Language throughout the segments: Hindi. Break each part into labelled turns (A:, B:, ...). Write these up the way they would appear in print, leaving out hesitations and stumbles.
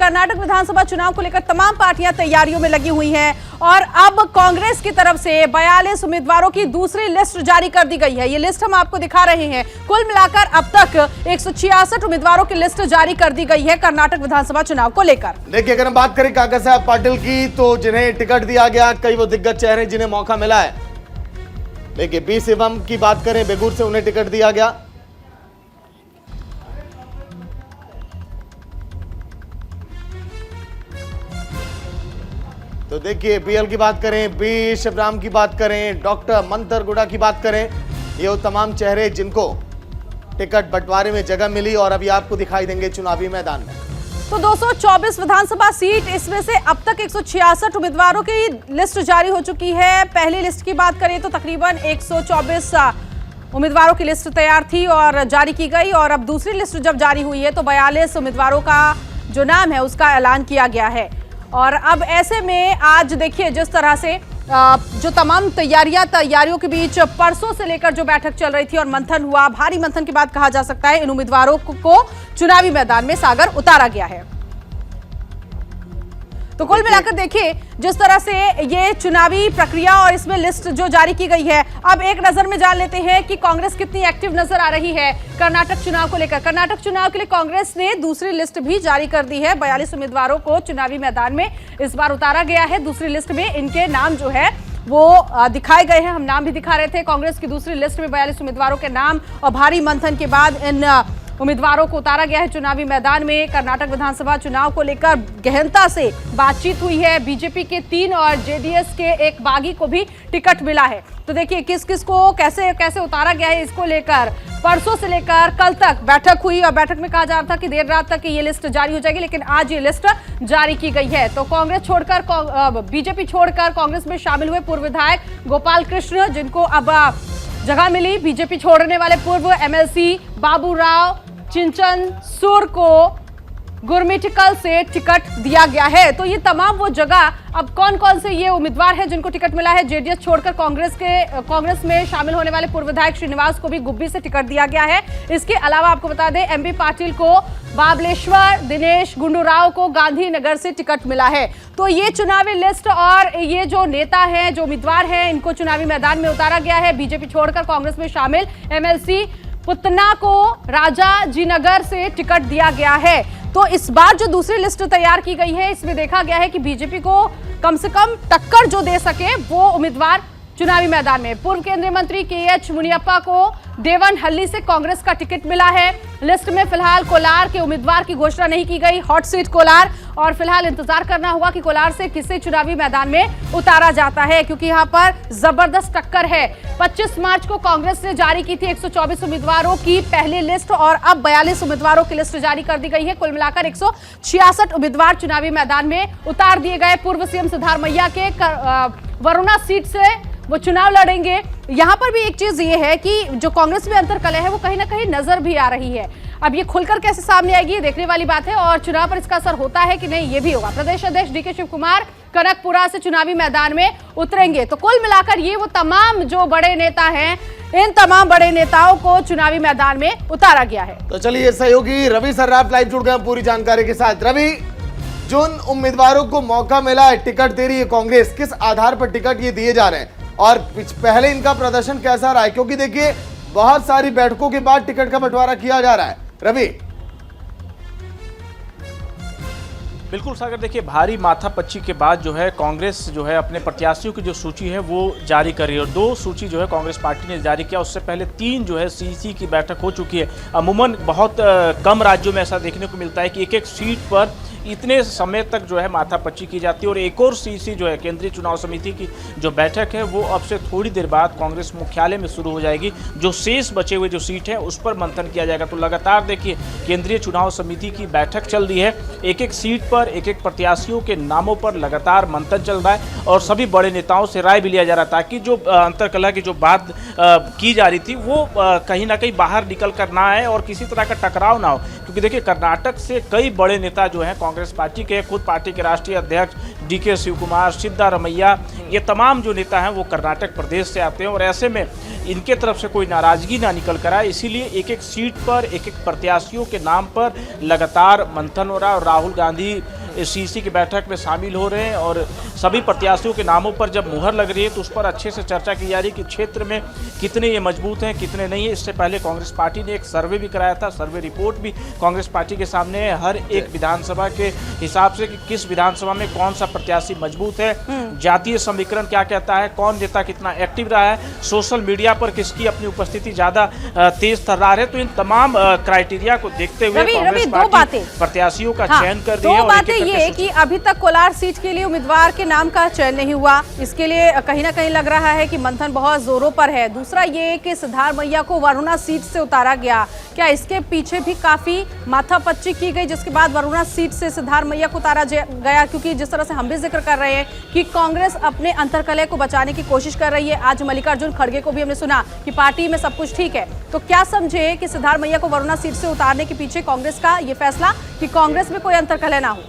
A: कर्नाटक विधानसभा चुनाव को लेकर तमाम पार्टियां तैयारियों में लगी हुई हैं और अब कांग्रेस की तरफ से 42 उम्मीदवारों की दूसरी लिस्ट जारी कर दी गई है। ये लिस्ट हम आपको दिखा रहे हैं। कुल मिलाकर अब तक 166 उम्मीदवारों की लिस्ट जारी कर दी गई है कर्नाटक विधानसभा चुनाव को लेकर।
B: देखिए, अगर हम बात करें काका साहब पाटिल की, तो जिन्हें टिकट दिया गया, कई वो दिग्गज चेहरे जिन्हें मौका मिला है। देखिए, बी शिवम की बात करें, बेगूर से उन्हें टिकट दिया गया। तो देखिए, बीएल की बात करें, बी शिवराम की बात करें, डॉक्टर मंतरगुड़ा की बात करें, ये वो तमाम चेहरे जिनको टिकट बंटवारे में जगह मिली और अभी आपको दिखाई देंगे चुनावी मैदान में।
A: तो 224 विधानसभा सीट, इसमें से अब तक 166 उम्मीदवारों की लिस्ट जारी हो चुकी है। पहली लिस्ट की बात करें तो तकरीबन 124 उम्मीदवारों की लिस्ट तैयार थी और जारी की गई, और अब दूसरी लिस्ट जब जारी हुई है तो 42 उम्मीदवारों का जो नाम है उसका ऐलान किया गया है। और अब ऐसे में आज देखिए, जिस तरह से जो तमाम तैयारियों के बीच परसों से लेकर जो बैठक चल रही थी और मंथन हुआ, भारी मंथन के बाद कहा जा सकता है इन उम्मीदवारों को चुनावी मैदान में सागर उतारा गया है। तो कुल मिलाकर देखिए, जिस तरह से ये चुनावी प्रक्रिया और इसमें लिस्ट जो जारी की गई है, अब एक नजर में जान लेते हैं कि कांग्रेस कितनी एक्टिव नजर आ रही है कर्नाटक चुनाव को लेकर। कर्नाटक चुनाव के लिए कांग्रेस ने दूसरी लिस्ट भी जारी कर दी है। 42 उम्मीदवारों को चुनावी मैदान में इस बार उतारा गया है। दूसरी लिस्ट में इनके नाम जो है वो दिखाए गए हैं। हम नाम भी दिखा रहे थे। कांग्रेस की दूसरी लिस्ट में 42 उम्मीदवारों के नाम, और भारी मंथन के बाद इन उम्मीदवारों को उतारा गया है चुनावी मैदान में। कर्नाटक विधानसभा चुनाव को लेकर गहनता से बातचीत हुई है। बीजेपी के 3 और जेडीएस के एक बागी को भी टिकट मिला है। तो देखिए, किस किस को कैसे कैसे उतारा गया है, इसको लेकर परसों से लेकर कल तक बैठक हुई और बैठक में कहा जा रहा था कि देर रात तक ये लिस्ट जारी हो जाएगी, लेकिन आज ये लिस्ट जारी की गई है। तो कांग्रेस छोड़कर, बीजेपी छोड़कर कांग्रेस में शामिल हुए पूर्व विधायक गोपाल कृष्ण, जिनको अब जगह मिली। बीजेपी छोड़ने वाले पूर्व एमएलसी बाबूराव चिंचन सूर को गुरमिटिकल से टिकट दिया गया है। तो ये तमाम वो जगह, अब कौन कौन से ये उम्मीदवार हैं जिनको टिकट मिला है। जेडीएस छोड़कर कांग्रेस में शामिल होने वाले पूर्व विधायक श्रीनिवास को भी गुब्बी से टिकट दिया गया है। इसके अलावा आपको बता दें, एमबी पाटिल को बाबलेश्वर, दिनेश गुंडूराव को गांधीनगर से टिकट मिला है। तो ये चुनावी लिस्ट और ये जो नेता हैं, जो उम्मीदवार हैं, इनको चुनावी मैदान में उतारा गया है। बीजेपी छोड़कर कांग्रेस में शामिल एमएलसी पुतना को राजाजीनगर से टिकट दिया गया है। तो इस बार जो दूसरी लिस्ट तैयार की गई है, इसमें देखा गया है कि बीजेपी को कम से कम टक्कर जो दे सके वो उम्मीदवार चुनावी मैदान में। पूर्व केंद्रीय मंत्री केएच मुनियप्पा को देवनहल्ली से कांग्रेस का टिकट मिला है। लिस्ट में फिलहाल कोलार के उम्मीदवार की घोषणा नहीं की गई, हॉट सीट कोलार, और फिलहाल इंतजार करना होगा कि कोलार से किसे चुनावी मैदान में उतारा जाता है, क्योंकि यहां पर जबरदस्त टक्कर है। 25 मार्च को कांग्रेस ने जारी की थी 124 उम्मीदवारों की पहली लिस्ट, और अब 42 उम्मीदवारों की लिस्ट जारी कर दी गई है। कुल मिलाकर 166 उम्मीदवार चुनावी मैदान में उतार दिए गए। पूर्व सीएम सिद्धारमैया के वरुणा सीट से वो चुनाव लड़ेंगे। यहां पर भी एक चीज ये है कि जो कांग्रेस में अंतरकलह है वो कहीं ना कहीं नजर भी आ रही है। अब ये खुलकर कैसे सामने आएगी, ये देखने वाली बात है, और चुनाव पर इसका असर होता है कि नहीं, ये भी होगा। प्रदेश अध्यक्ष डीके शिव कुमार कनकपुरा से चुनावी मैदान में उतरेंगे। तो कुल मिलाकर ये वो तमाम जो बड़े नेता हैं, इन तमाम बड़े नेताओं को चुनावी मैदान में उतारा गया है।
B: तो चलिए, सहयोगी रवि सर्राफ लाइव जुड़ गए पूरी जानकारी के साथ। रवि, जिन उम्मीदवारों को मौका मिला है, टिकट दे रही है कांग्रेस, किस आधार पर टिकट ये दिए जा रहे हैं और पहले इनका प्रदर्शन कैसा रहा है? क्योंकि देखिए, बहुत सारी बैठकों के बाद टिकट का बंटवारा किया जा रहा है। रवि,
C: बिल्कुल सागर, देखिए, भारी माथापच्ची के बाद जो है कांग्रेस जो है अपने प्रत्याशियों की जो सूची है वो जारी कर रही है, और 2 सूची जो है कांग्रेस पार्टी ने जारी किया। उससे पहले 3 जो है सीसी की बैठक हो चुकी है। अमूमन बहुत कम राज्यों में ऐसा देखने को मिलता है कि एक सीट पर इतने समय तक जो है माथापच्ची की जाती है। और एक और सीसी जो है केंद्रीय चुनाव समिति की जो बैठक है वो अब से थोड़ी देर बाद कांग्रेस मुख्यालय में शुरू हो जाएगी। जो शेष बचे हुए जो सीट है उस पर मंथन किया जाएगा। तो लगातार देखिए, केंद्रीय चुनाव समिति की बैठक चल रही है। एक एक सीट पर एक एक प्रत्याशियों के नामों पर लगातार मंथन चल रहा है, और सभी बड़े नेताओं से राय भी लिया जा रहा था कि जो अंतरकलह की जो बात की जा रही थी वो कहीं ना कहीं बाहर निकल कर ना आए और किसी तरह का टकराव ना हो। क्योंकि देखिए, कर्नाटक से कई बड़े नेता जो हैं कांग्रेस पार्टी के, खुद पार्टी के राष्ट्रीय अध्यक्ष डीके शिव कुमार, सिद्धारमैया, ये तमाम जो नेता हैं वो कर्नाटक प्रदेश से आते हैं, और ऐसे में इनके तरफ से कोई नाराजगी ना निकल कर आए, इसीलिए एक एक सीट पर एक एक प्रत्याशियों के नाम पर लगातार मंथन हो रहा है। और राहुल गांधी इस सीसी की बैठक में शामिल हो रहे हैं और सभी प्रत्याशियों के नामों पर जब मुहर लग रही है तो उस पर अच्छे से चर्चा की जा रही है कि क्षेत्र में कितने ये मजबूत हैं, कितने नहीं है। इससे पहले कांग्रेस पार्टी ने एक सर्वे भी कराया था, सर्वे रिपोर्ट भी कांग्रेस पार्टी के सामने है हर एक विधानसभा के हिसाब से कि किस विधानसभा में कौन सा प्रत्याशी मजबूत है, जातीय समीकरण क्या कहता है, कौन नेता कितना एक्टिव रहा है, सोशल मीडिया पर किसकी अपनी उपस्थिति ज्यादा तेज तर्रार है। तो इन तमाम क्राइटेरिया को देखते हुए कांग्रेस पार्टी प्रत्याशियों का चयन कर रही है।
A: दो बातें ये कि अभी तक कोलार सीट के लिए उम्मीदवार के नाम का चयन नहीं हुआ, इसके लिए कहीं ना कहीं लग रहा है कि मंथन बहुत जोरों पर है। दूसरा ये कि सिद्धारमैया को वरुणा सीट से उतारा गया, क्या इसके पीछे भी काफी माथापच्ची की गई जिसके बाद वरुणा सीट से सिद्धारमैया को उतारा गया? क्योंकि जिस तरह से हम भी जिक्र कर रहे हैं कि कांग्रेस अपने अंतर्कलह को बचाने की कोशिश कर रही है। आज मल्लिकार्जुन खड़गे को भी हमने सुना कि पार्टी में सब कुछ ठीक है, तो क्या समझे कि सिद्धारमैया को वरुणा सीट से उतारने के पीछे कांग्रेस का ये फैसला कि कांग्रेस में कोई अंतर्कलह ना हो?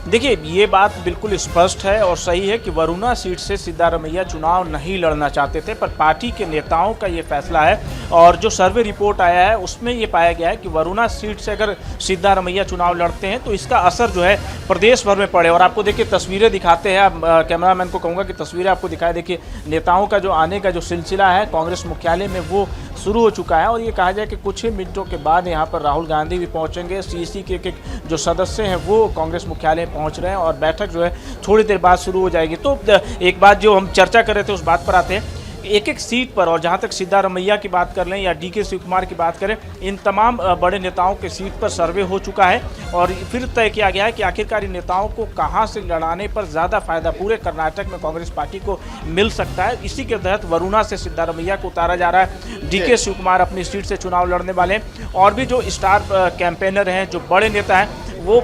C: देखिए, ये बात बिल्कुल स्पष्ट है और सही है कि वरुणा सीट से सिद्धारमैया चुनाव नहीं लड़ना चाहते थे, पर पार्टी के नेताओं का ये फैसला है और जो सर्वे रिपोर्ट आया है उसमें ये पाया गया है कि वरुणा सीट से अगर सिद्धारमैया चुनाव लड़ते हैं तो इसका असर जो है प्रदेश भर में पड़े। और आपको देखिए तस्वीरें दिखाते हैं, कैमरामैन को कहूँगा कि तस्वीरें आपको दिखाए। देखिए नेताओं का जो आने का जो सिलसिला है कांग्रेस मुख्यालय में वो शुरू हो चुका है और ये कहा जाए कि कुछ ही मिनटों के बाद यहाँ पर राहुल गांधी भी पहुँचेंगे। सीसी के जो सदस्य हैं वो कांग्रेस मुख्यालय पहुँच रहे हैं और बैठक जो है थोड़ी देर बाद शुरू हो जाएगी। तो एक बात जो हम चर्चा कर रहे थे उस बात पर आते हैं, एक एक सीट पर। और जहां तक सिद्धारमैया की बात कर लें या डीके शिवकुमार की बात करें, इन तमाम बड़े नेताओं के सीट पर सर्वे हो चुका है और फिर तय किया गया है कि आखिरकार इन नेताओं को कहां से लड़ाने पर ज़्यादा फायदा पूरे कर्नाटक में कांग्रेस पार्टी को मिल सकता है। इसी के तहत वरुणा से सिद्धारमैया को उतारा जा रहा है। डीके शिवकुमार अपनी सीट से चुनाव लड़ने वाले हैं और भी जो स्टार कैंपेनर हैं, जो बड़े नेता हैं, वो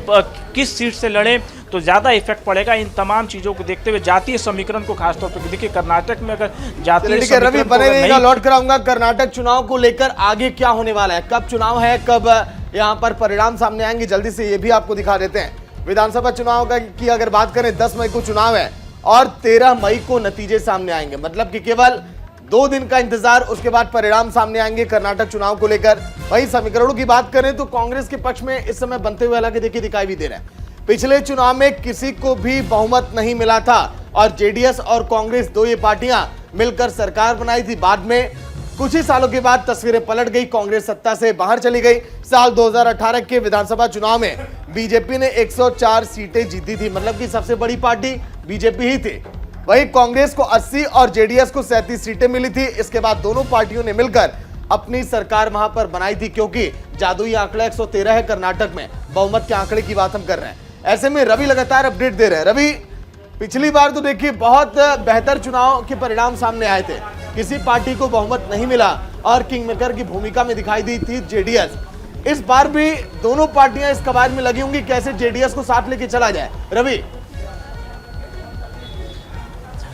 C: किस सीट से लड़ें तो ज़्यादा इफेक्ट पड़ेगा। इन तमाम चीज़ों को देखते हुए जातीय समीकरण को खासतौर पर देखिए कर्नाटक में अगर जातीय
B: समीकरण रवि बने रहेगा, लौट कर आऊंगा कर्नाटक चुनाव को लेकर आगे क्या होने वाला है, कब चुनाव है, कब यहां पर परिणाम सामने आएंगे, जल्दी से ये भी आपको दिखा देते हैं। विधानसभा चुनाव की अगर बात करें 10 मई को चुनाव है और 13 मई को नतीजे सामने आएंगे, मतलब कि केवल 2 दिन का इंतजार, उसके बाद परिणाम सामने आएंगे कर्नाटक चुनाव को लेकर। वहीं समीकरणों की बात करें तो कांग्रेस के पक्ष में इस समय बनते हुए हालांकि देखिए दिखाई भी दे रहा है। पिछले चुनाव में किसी को भी बहुमत नहीं मिला था और जेडीएस और कांग्रेस दो ये पार्टियां मिलकर सरकार बनाई थी। बाद में कुछ ही सालों के बाद तस्वीरें पलट गई, कांग्रेस सत्ता से बाहर चली गई। साल 2018 के विधानसभा चुनाव में बीजेपी ने 104 सीटें जीती थी, मतलब कि सबसे बड़ी पार्टी बीजेपी ही थी। वहीं कांग्रेस को 80 और जेडीएस को 37 सीटें मिली थी। इसके बाद दोनों पार्टियों ने मिलकर अपनी सरकार वहां पर बनाई थी, क्योंकि जादुई आंकड़ा 113 है कर्नाटक में, बहुमत के आंकड़े की बात हम कर रहे हैं। ऐसे में रवि लगातार अपडेट दे रहे हैं। रवि, पिछली बार तो देखिए बहुत बेहतर चुनाव के परिणाम सामने आए थे, किसी पार्टी को बहुमत नहीं मिला और किंगमेकर की भूमिका में दिखाई दी थी जेडीएस। इस बार भी दोनों पार्टियां इस कवायद में लगी होंगी, कैसे जेडीएस को साथ लेके चला जाए। रवि,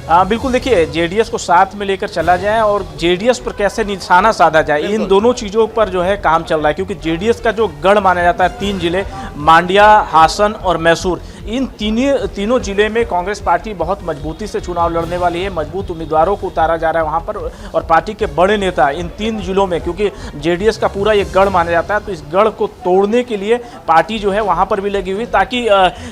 C: बिल्कुल, देखिए जेडीएस को साथ में लेकर चला जाए और जेडीएस पर कैसे निशाना साधा जाए, इन दोनों चीज़ों पर जो है काम चल रहा है। क्योंकि जेडीएस का जो गढ़ माना जाता है 3 जिले, मांड्या, हासन और मैसूर, इन तीनों जिले में कांग्रेस पार्टी बहुत मजबूती से चुनाव लड़ने वाली है। मजबूत उम्मीदवारों को उतारा जा रहा है वहाँ पर और पार्टी के बड़े नेता इन 3 जिलों में, क्योंकि जेडीएस का पूरा ये गढ़ माना जाता है, तो इस गढ़ को तोड़ने के लिए पार्टी जो है वहाँ पर भी लगी हुई, ताकि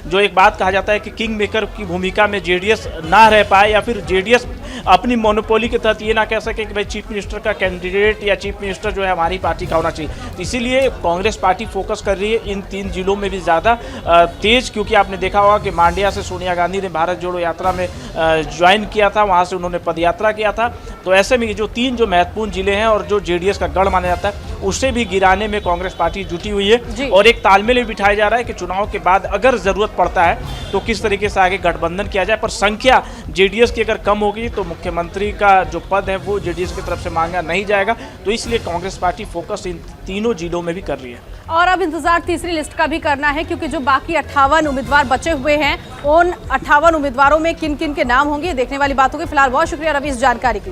C: जो एक बात कहा जाता है कि किंग मेकर की भूमिका में जेडीएस ना रह पाए या फिर जेडीएस अपनी मोनोपोली के तहत ये ना कह सके कि भाई चीफ मिनिस्टर का कैंडिडेट या चीफ मिनिस्टर जो है हमारी पार्टी का होना चाहिए। तो इसीलिए कांग्रेस पार्टी फोकस कर रही है इन 3 जिलों में भी ज़्यादा तेज, क्योंकि आपने देखा होगा कि मांड्या से सोनिया गांधी ने भारत जोड़ो यात्रा में ज्वाइन किया था, वहाँ से उन्होंने पदयात्रा किया था। तो ऐसे में जो 3 जो महत्वपूर्ण जिले हैं और जो जेडीएस का गढ़ माना जाता है, उसे भी गिराने में कांग्रेस पार्टी जुटी हुई है और एक तालमेल भी बिठाया जा रहा है कि चुनाव के बाद अगर जरूरत पड़ता है तो किस तरीके से आगे गठबंधन किया जाए। पर संख्या जेडीएस की अगर कम होगी तो मुख्यमंत्री का जो पद है वो जेडीएस की तरफ से मांगा नहीं जाएगा। तो इसलिए कांग्रेस पार्टी फोकस इन तीनों जिलों में भी कर रही है।
A: और अब इंतजार तीसरी लिस्ट का भी करना है, क्योंकि जो बाकी 58 उम्मीदवार बचे हुए हैं, उन 58 उम्मीदवारों में किन किन के नाम होंगे देखने वाली बात होगी। फिलहाल बहुत शुक्रिया रवि इस जानकारी के लिए।